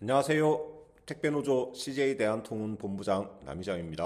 안녕하세요. 택배노조 CJ 대한통운본부장 남희정입니다.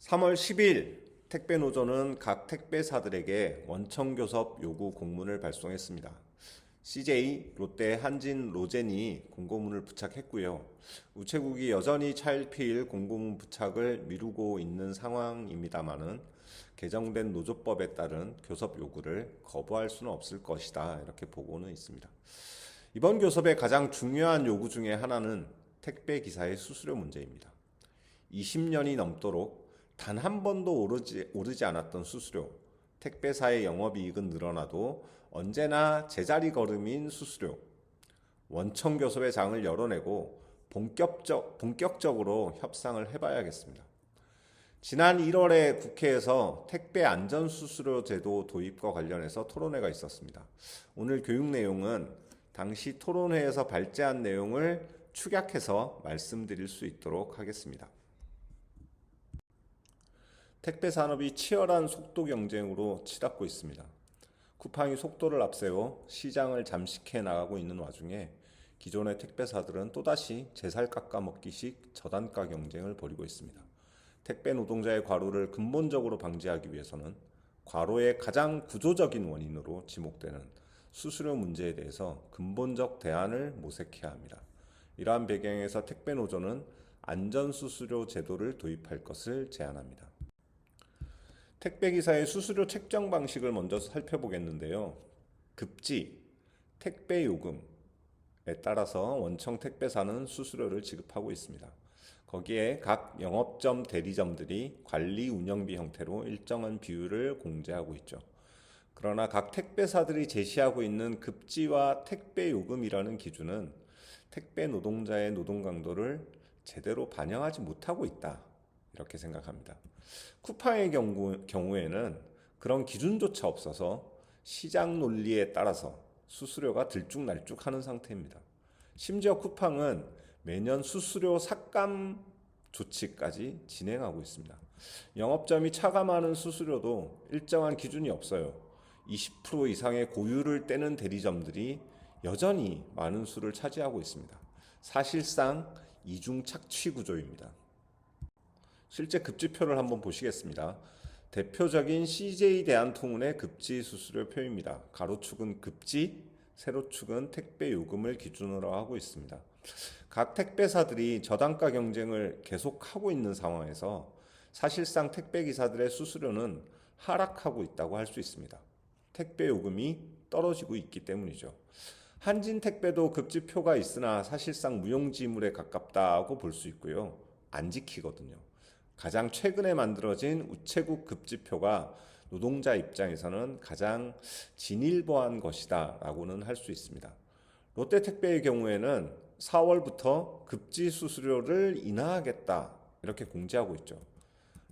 3월 10일 택배노조는 각 택배사들에게 원청교섭 요구 공문을 발송했습니다. CJ, 롯데, 한진, 로젠이 공고문을 부착했고요. 우체국이 여전히 차일피일 공고문 부착을 미루고 있는 상황입니다만은 개정된 노조법에 따른 교섭 요구를 거부할 수는 없을 것이다. 이렇게 보고는 있습니다. 이번 교섭의 가장 중요한 요구 중에 하나는 택배 기사의 수수료 문제입니다. 20년이 넘도록 단 한 번도 오르지 않았던 수수료, 택배사의 영업이익은 늘어나도 언제나 제자리 걸음인 수수료, 원청 교섭의 장을 열어내고 본격적으로 협상을 해봐야겠습니다. 지난 1월에 국회에서 택배 안전수수료 제도 도입과 관련해서 토론회가 있었습니다. 오늘 교육 내용은 당시 토론회에서 발제한 내용을 축약해서 말씀드릴 수 있도록 하겠습니다. 택배 산업이 치열한 속도 경쟁으로 치닫고 있습니다. 쿠팡이 속도를 앞세워 시장을 잠식해 나가고 있는 와중에 기존의 택배사들은 또다시 제살 깎아먹기식 저단가 경쟁을 벌이고 있습니다. 택배 노동자의 과로를 근본적으로 방지하기 위해서는 과로의 가장 구조적인 원인으로 지목되는 수수료 문제에 대해서 근본적 대안을 모색해야 합니다. 이러한 배경에서 택배노조는 안전수수료 제도를 도입할 것을 제안합니다. 택배기사의 수수료 책정 방식을 먼저 살펴보겠는데요. 급지, 택배요금에 따라서 원청 택배사는 수수료를 지급하고 있습니다. 거기에 각 영업점 대리점들이 관리 운영비 형태로 일정한 비율을 공제하고 있죠. 그러나 각 택배사들이 제시하고 있는 급지와 택배요금이라는 기준은 택배 노동자의 노동 강도를 제대로 반영하지 못하고 있다. 이렇게 생각합니다. 쿠팡의 경우에는 그런 기준조차 없어서 시장 논리에 따라서 수수료가 들쭉날쭉하는 상태입니다. 심지어 쿠팡은 매년 수수료 삭감 조치까지 진행하고 있습니다. 영업점이 차감하는 수수료도 일정한 기준이 없어요. 20% 이상의 고유를 떼는 대리점들이 여전히 많은 수를 차지하고 있습니다. 사실상 이중 착취 구조입니다. 실제 급지표를 한번 보시겠습니다. 대표적인 CJ 대한통운의 급지 수수료 표입니다. 가로축은 급지, 세로축은 택배 요금을 기준으로 하고 있습니다. 각 택배사들이 저단가 경쟁을 계속하고 있는 상황에서 사실상 택배기사들의 수수료는 하락하고 있다고 할 수 있습니다. 택배 요금이 떨어지고 있기 때문이죠. 한진 택배도 급지표가 있으나 사실상 무용지물에 가깝다고 볼 수 있고요. 안 지키거든요. 가장 최근에 만들어진 우체국 급지표가 노동자 입장에서는 가장 진일보한 것이다 라고는 할 수 있습니다. 롯데택배의 경우에는 4월부터 급지 수수료를 인하하겠다 이렇게 공지하고 있죠.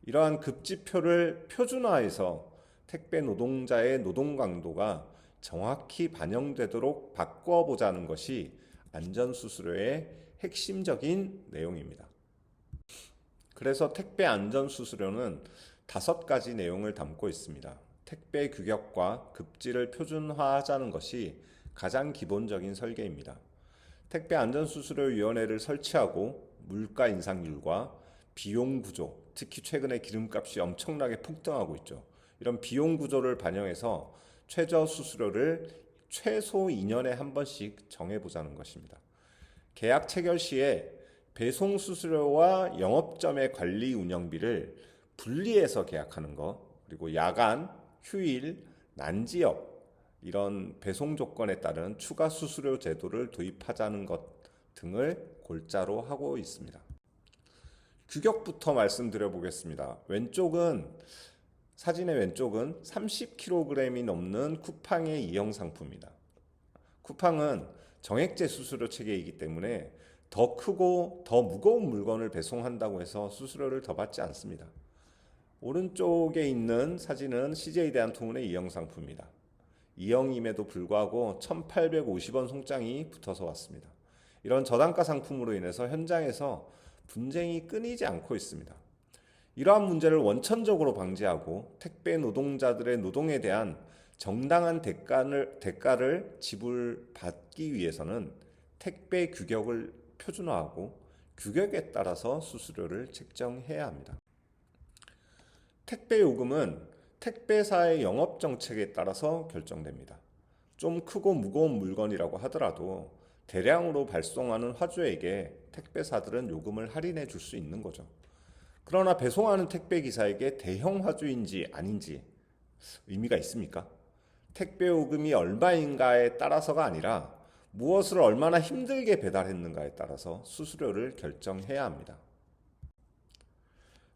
이러한 급지표를 표준화해서 택배 노동자의 노동 강도가 정확히 반영되도록 바꿔보자는 것이 안전수수료의 핵심적인 내용입니다. 그래서 택배 안전수수료는 5가지 내용을 담고 있습니다. 택배 규격과 급지를 표준화하자는 것이 가장 기본적인 설계입니다. 택배 안전수수료위원회를 설치하고 물가 인상률과 비용 구조, 특히 최근에 기름값이 엄청나게 폭등하고 있죠. 이런 비용 구조를 반영해서 최저 수수료를 최소 2년에 한 번씩 정해보자는 것입니다. 계약 체결 시에 배송 수수료와 영업점의 관리 운영비를 분리해서 계약하는 것, 그리고 야간, 휴일, 난지역 이런 배송 조건에 따른 추가 수수료 제도를 도입하자는 것 등을 골자로 하고 있습니다. 규격부터 말씀드려 보겠습니다. 사진의 왼쪽은 30kg이 넘는 쿠팡의 이형 상품입니다. 쿠팡은 정액제 수수료 체계이기 때문에 더 크고 더 무거운 물건을 배송한다고 해서 수수료를 더 받지 않습니다. 오른쪽에 있는 사진은 CJ 대한통운의 이형 상품입니다. 이형임에도 불구하고 1,850원 송장이 붙어서 왔습니다. 이런 저단가 상품으로 인해서 현장에서 분쟁이 끊이지 않고 있습니다. 이러한 문제를 원천적으로 방지하고 택배 노동자들의 노동에 대한 정당한 대가를 지불받기 위해서는 택배 규격을 표준화하고 규격에 따라서 수수료를 책정해야 합니다. 택배 요금은 택배사의 영업 정책에 따라서 결정됩니다. 좀 크고 무거운 물건이라고 하더라도 대량으로 발송하는 화주에게 택배사들은 요금을 할인해 줄 수 있는 거죠. 그러나 배송하는 택배 기사에게 대형 화주인지 아닌지 의미가 있습니까? 택배 요금이 얼마인가에 따라서가 아니라 무엇을 얼마나 힘들게 배달했는가에 따라서 수수료를 결정해야 합니다.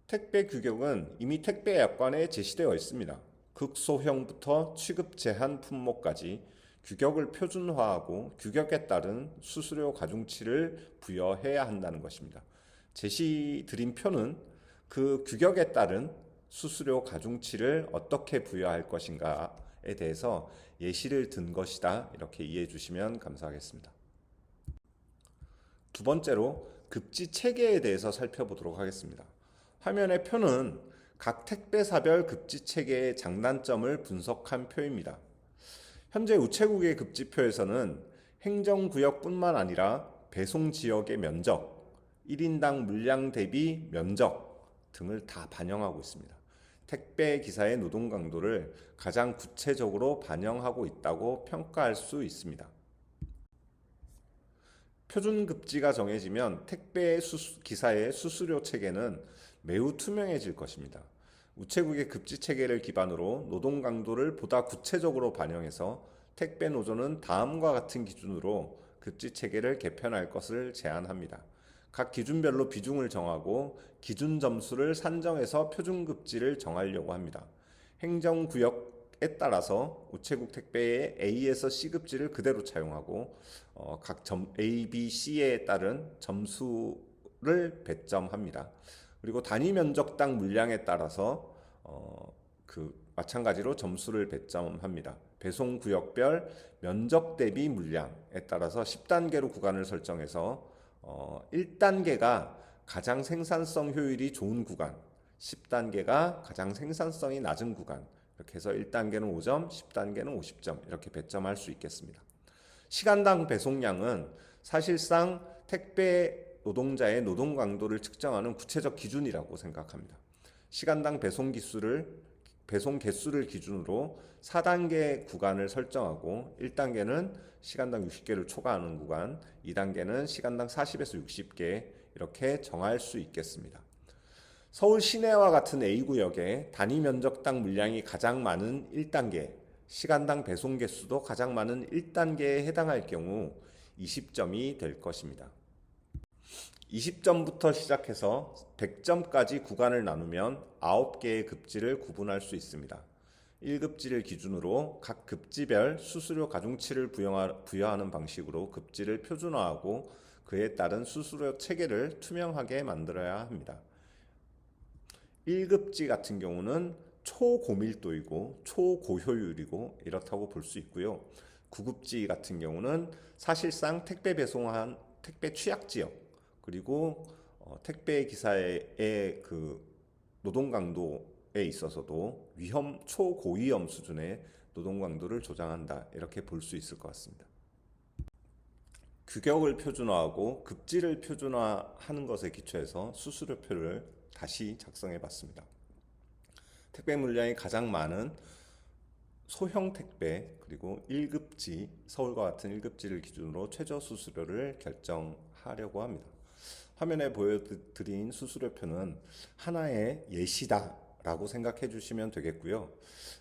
택배 규격은 이미 택배 약관에 제시되어 있습니다. 극소형부터 취급 제한 품목까지 규격을 표준화하고 규격에 따른 수수료 가중치를 부여해야 한다는 것입니다. 제시드린 표는 그 규격에 따른 수수료 가중치를 어떻게 부여할 것인가에 대해서 예시를 든 것이다. 이렇게 이해해 주시면 감사하겠습니다. 두 번째로 급지 체계에 대해서 살펴보도록 하겠습니다. 화면의 표는 각 택배사별 급지 체계의 장단점을 분석한 표입니다. 현재 우체국의 급지표에서는 행정구역뿐만 아니라 배송지역의 면적, 1인당 물량 대비 면적 등을 다 반영하고 있습니다. 택배 기사의 노동 강도를 가장 구체적으로 반영하고 있다고 평가할 수 있습니다. 표준급지가 정해지면 택배 기사의 수수료 체계는 매우 투명해질 것입니다. 우체국의 급지 체계를 기반으로 노동 강도를 보다 구체적으로 반영해서 택배 노조는 다음과 같은 기준으로 급지 체계를 개편할 것을 제안합니다. 각 기준별로 비중을 정하고 기준 점수를 산정해서 표준급지를 정하려고 합니다. 행정구역에 따라서 우체국 택배의 A에서 C급지를 그대로 차용하고 각 A, B, C에 따른 점수를 배점합니다. 그리고 단위 면적당 물량에 따라서 마찬가지로 점수를 배점합니다. 배송 구역별 면적 대비 물량에 따라서 10단계로 구간을 설정해서 1단계가 가장 생산성 효율이 좋은 구간, 10단계가 가장 생산성이 낮은 구간, 이렇게 해서 1단계는 5점, 10단계는 50점 이렇게 배점할 수 있겠습니다. 시간당 배송량은 사실상 택배 노동자의 노동 강도를 측정하는 구체적 기준이라고 생각합니다. 시간당 배송 개수를 기준으로 4단계 구간을 설정하고 1단계는 시간당 60개를 초과하는 구간, 2단계는 시간당 40에서 60개 이렇게 정할 수 있겠습니다. 서울 시내와 같은 A구역에 단위 면적당 물량이 가장 많은 1단계, 시간당 배송 개수도 가장 많은 1단계에 해당할 경우 20점이 될 것입니다. 20점부터 시작해서 100점까지 구간을 나누면 9개의 급지를 구분할 수 있습니다. 1급지를 기준으로 각 급지별 수수료 가중치를 부여하는 방식으로 급지를 표준화하고 그에 따른 수수료 체계를 투명하게 만들어야 합니다. 1급지 같은 경우는 초고밀도이고 초고효율이고 이렇다고 볼 수 있고요. 9급지 같은 경우는 사실상 택배 배송한 택배 취약지역 그리고 택배 기사의 그 노동 강도에 있어서도 초고위험 수준의 노동 강도를 조장한다 이렇게 볼 수 있을 것 같습니다. 규격을 표준화하고 급지를 표준화하는 것에 기초해서 수수료표를 다시 작성해 봤습니다. 택배 물량이 가장 많은 소형 택배 그리고 1급지 서울과 같은 1급지를 기준으로 최저 수수료를 결정하려고 합니다. 화면에 보여드린 수수료표는 하나의 예시다라고 생각해 주시면 되겠고요.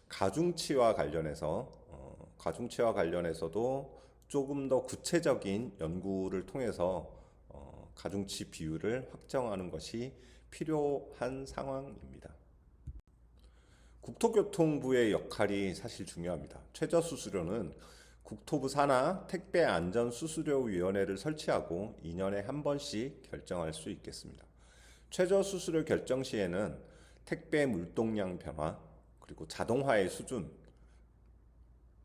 가중치와 관련해서도 조금 더 구체적인 연구를 통해서 가중치 비율을 확정하는 것이 필요한 상황입니다. 국토교통부의 역할이 사실 중요합니다. 최저수수료는 국토부 산하 택배안전수수료위원회를 설치하고 2년에 한 번씩 결정할 수 있겠습니다. 최저수수료 결정 시에는 택배 물동량 변화, 그리고 자동화의 수준,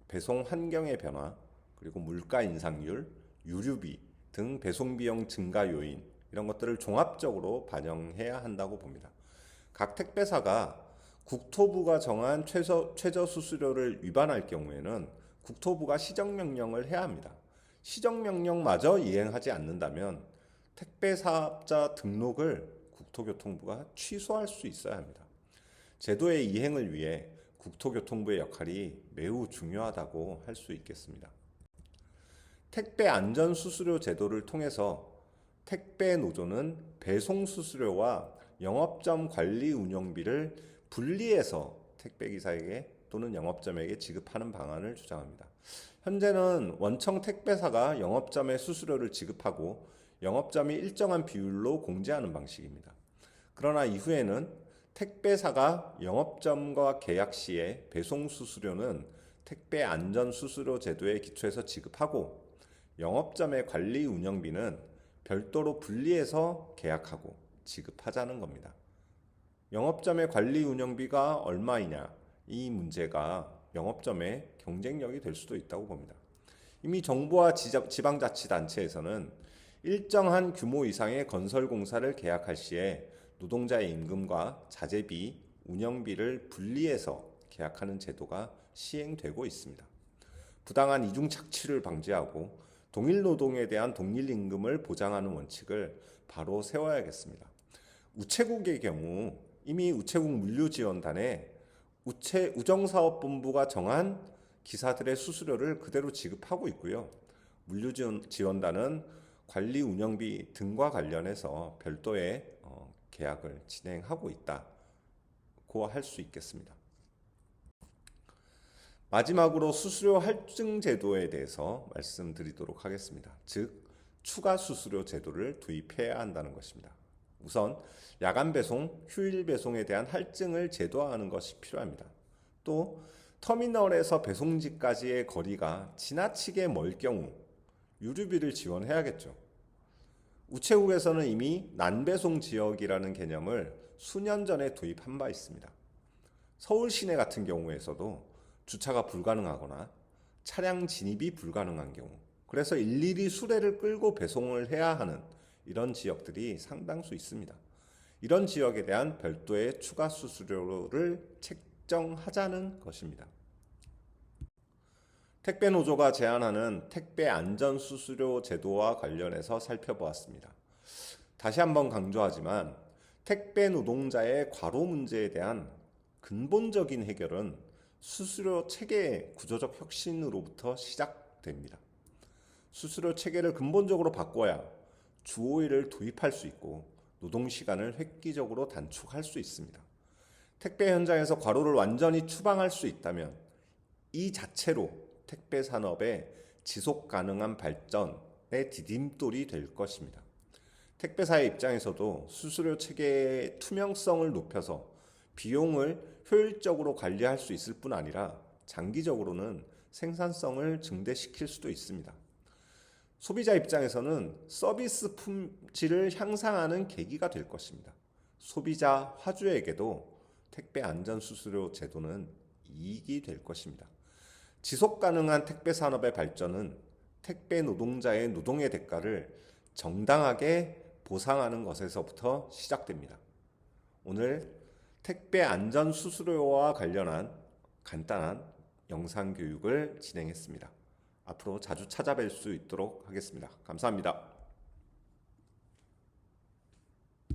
배송 환경의 변화, 그리고 물가 인상률, 유류비 등 배송비용 증가 요인 이런 것들을 종합적으로 반영해야 한다고 봅니다. 각 택배사가 국토부가 정한 최저 수수료를 위반할 경우에는 국토부가 시정명령을 해야 합니다. 시정명령마저 이행하지 않는다면 택배 사업자 등록을 국토교통부가 취소할 수 있어야 합니다. 제도의 이행을 위해 국토교통부의 역할이 매우 중요하다고 할 수 있겠습니다. 택배 안전 수수료 제도를 통해서 택배 노조는 배송 수수료와 영업점 관리 운영비를 분리해서 택배기사에게 또는 영업점에게 지급하는 방안을 주장합니다. 현재는 원청 택배사가 영업점에 수수료를 지급하고 영업점이 일정한 비율로 공제하는 방식입니다. 그러나 이후에는 택배사가 영업점과 계약 시에 배송 수수료는 택배 안전 수수료 제도에 기초해서 지급하고 영업점의 관리 운영비는 별도로 분리해서 계약하고 지급하자는 겁니다. 영업점의 관리 운영비가 얼마이냐, 이 문제가 영업점의 경쟁력이 될 수도 있다고 봅니다. 이미 정부와 지방자치단체에서는 일정한 규모 이상의 건설 공사를 계약할 시에 노동자의 임금과 자재비, 운영비를 분리해서 계약하는 제도가 시행되고 있습니다. 부당한 이중 착취를 방지하고 동일 노동에 대한 동일 임금을 보장하는 원칙을 바로 세워야겠습니다. 우체국의 경우 이미 우체국 물류지원단에 우정사업본부가 정한 기사들의 수수료를 그대로 지급하고 있고요. 물류지원단은 관리 운영비 등과 관련해서 별도의 계약을 진행하고 있다고 할 수 있겠습니다. 마지막으로 수수료 할증 제도에 대해서 말씀드리도록 하겠습니다. 즉, 추가 수수료 제도를 도입해야 한다는 것입니다. 우선 야간 배송, 휴일 배송에 대한 할증을 제도화하는 것이 필요합니다. 또 터미널에서 배송지까지의 거리가 지나치게 멀 경우 유류비를 지원해야겠죠. 우체국에서는 이미 난배송 지역이라는 개념을 수년 전에 도입한 바 있습니다. 서울 시내 같은 경우에서도 주차가 불가능하거나 차량 진입이 불가능한 경우, 그래서 일일이 수레를 끌고 배송을 해야 하는 이런 지역들이 상당수 있습니다. 이런 지역에 대한 별도의 추가 수수료를 책정하자는 것입니다. 택배노조가 제안하는 택배 안전 수수료 제도와 관련해서 살펴보았습니다. 다시 한번 강조하지만 택배 노동자의 과로 문제에 대한 근본적인 해결은 수수료 체계의 구조적 혁신으로부터 시작됩니다. 수수료 체계를 근본적으로 바꿔야 주 5일을 도입할 수 있고 노동시간을 획기적으로 단축할 수 있습니다. 택배 현장에서 과로를 완전히 추방할 수 있다면 이 자체로 택배 산업의 지속 가능한 발전의 디딤돌이 될 것입니다. 택배사의 입장에서도 수수료 체계의 투명성을 높여서 비용을 효율적으로 관리할 수 있을 뿐 아니라 장기적으로는 생산성을 증대시킬 수도 있습니다. 소비자 입장에서는 서비스 품질을 향상하는 계기가 될 것입니다. 소비자 화주에게도 택배 안전 수수료 제도는 이익이 될 것입니다. 지속 가능한 택배 산업의 발전은 택배 노동자의 노동의 대가를 정당하게 보상하는 것에서부터 시작됩니다. 오늘 택배 안전 수수료와 관련한 간단한 영상 교육을 진행했습니다. 앞으로 자주 찾아뵐 수 있도록 하겠습니다. 감사합니다.